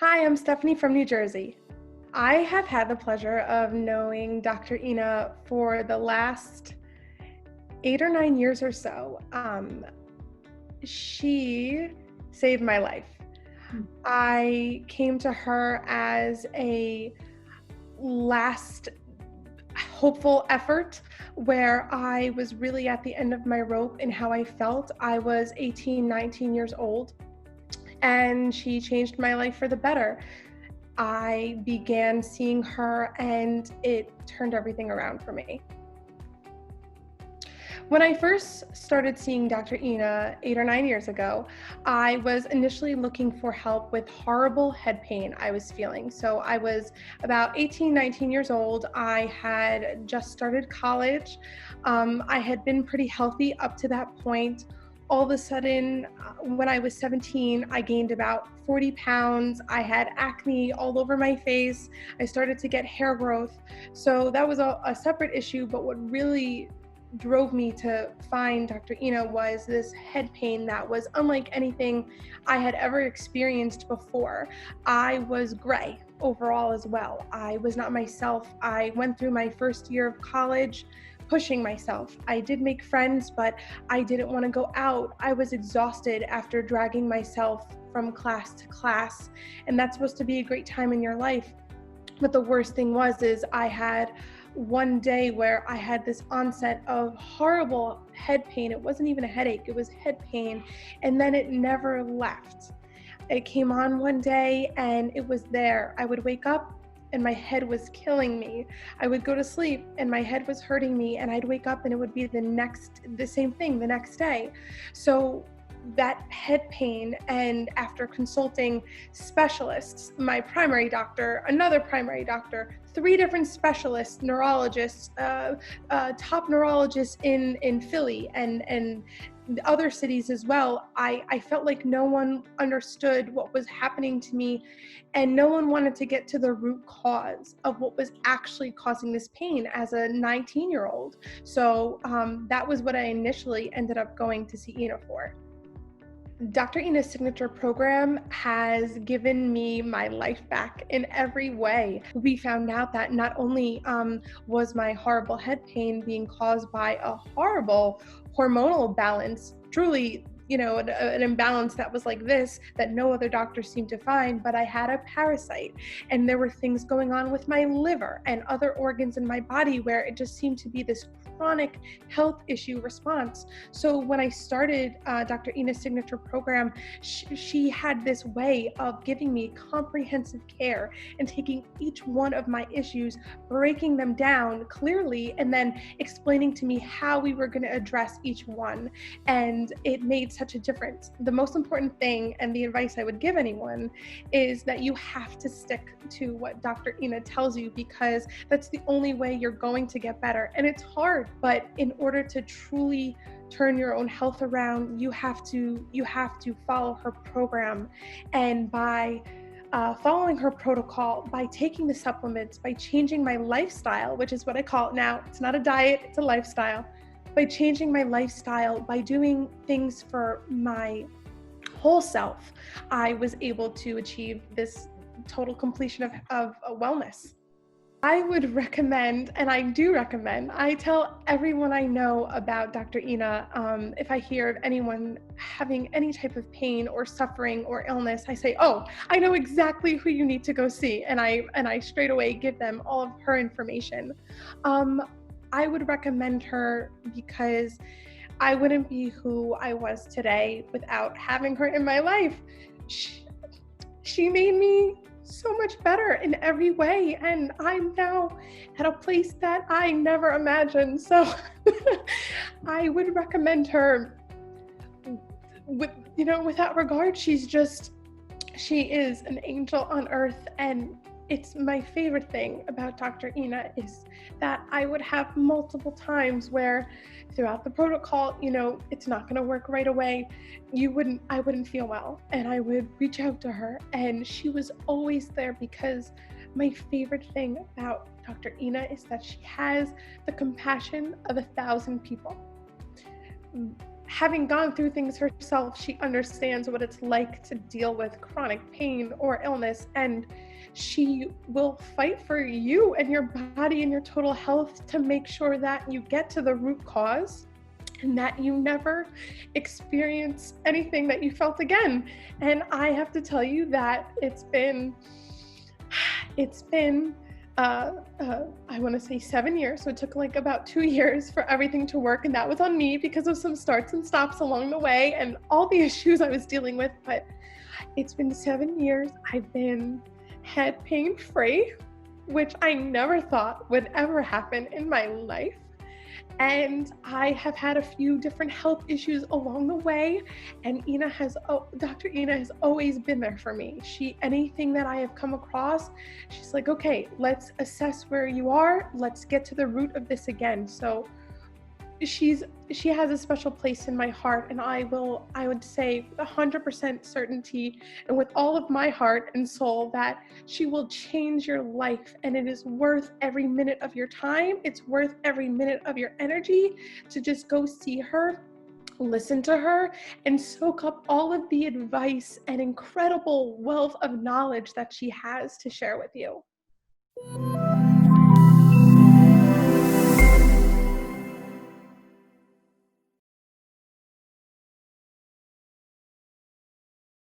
Hi, I'm Stephanie from New Jersey. I have had the pleasure of knowing Dr. Ina for the last 8 or 9 years or so. She saved my life. Mm. I came to her as a last hopeful effort where I was really at the end of my rope in how I felt. I was 18, 19 years old, and she changed my life for the better. I began seeing her and it turned everything around for me. When I first started seeing Dr. Ina 8 or 9 years ago, I was initially looking for help with horrible head pain I was feeling. So I was about 18, 19 years old. I had just started college. I had been pretty healthy up to that point. All of a sudden, when I was 17, I gained about 40 pounds. I had acne all over my face. I started to get hair growth. So that was a separate issue, but what really drove me to find Dr. Ina was this head pain that was unlike anything I had ever experienced before. I was gray overall as well. I was not myself. I went through my first year of college pushing myself. I did make friends, but I didn't want to go out. I was exhausted after dragging myself from class to class, and that's supposed to be a great time in your life. But the worst thing is I had one day where I had this onset of horrible head pain. It wasn't even a headache, it was head pain. And then it never left. It came on one day and it was there. I would wake up and my head was killing me. I would go to sleep and my head was hurting me, and I'd wake up and it would be the same thing the next day. So that head pain, and after consulting specialists, my primary doctor, another primary doctor, three different specialists, neurologists, top neurologists in Philly and other cities as well, I felt like no one understood what was happening to me, and no one wanted to get to the root cause of what was actually causing this pain as a 19-year-old. So that was what I initially ended up going to see Ina for. Dr. Ina's signature program has given me my life back in every way. We found out that not only was my horrible head pain being caused by a horrible hormonal balance, truly, an imbalance that was like this that no other doctor seemed to find, but I had a parasite, and there were things going on with my liver and other organs in my body where it just seemed to be this chronic health issue response. So when I started Dr. Ina's signature program, she had this way of giving me comprehensive care and taking each one of my issues, breaking them down clearly, and then explaining to me how we were going to address each one. And it made such a difference. The most important thing, and the advice I would give anyone, is that you have to stick to what Dr. Ina tells you, because that's the only way you're going to get better. And it's hard, but in order to truly turn your own health around, you have to follow her program. And by following her protocol, by taking the supplements, by changing my lifestyle, which is what I call it now, it's not a diet, it's a lifestyle. By changing my lifestyle, by doing things for my whole self, I was able to achieve this total completion of wellness. I would recommend, and I do recommend, I tell everyone I know about Dr. Ina. If I hear of anyone having any type of pain or suffering or illness, I say, oh, I know exactly who you need to go see. And I straight away give them all of her information. I would recommend her because I wouldn't be who I was today without having her in my life. She made me so much better in every way, and I'm now at a place that I never imagined. So I would recommend her without regard. She is an angel on earth. And it's my favorite thing about Dr. Ina is that I would have multiple times where throughout the protocol, it's not going to work right away. I wouldn't feel well, and I would reach out to her, and she was always there, because my favorite thing about Dr. Ina is that she has the compassion of 1,000 people. having gone through things herself, she understands what it's like to deal with chronic pain or illness, and she will fight for you and your body and your total health to make sure that you get to the root cause and that you never experience anything that you felt again. And I have to tell you that it's been I want to say 7 years. So it took like about 2 years for everything to work. And that was on me because of some starts and stops along the way and all the issues I was dealing with. But it's been 7 years. I've been head pain free, which I never thought would ever happen in my life. And I have had a few different health issues along the way, and Dr. Ina has always been there for me. Anything that I have come across, she's like, okay, let's assess where you are. Let's get to the root of this again. So she has a special place in my heart, and I would say with 100% certainty and with all of my heart and soul that she will change your life, and it is worth every minute of your time. It's worth every minute of your energy to just go see her, listen to her, and soak up all of the advice and incredible wealth of knowledge that she has to share with you.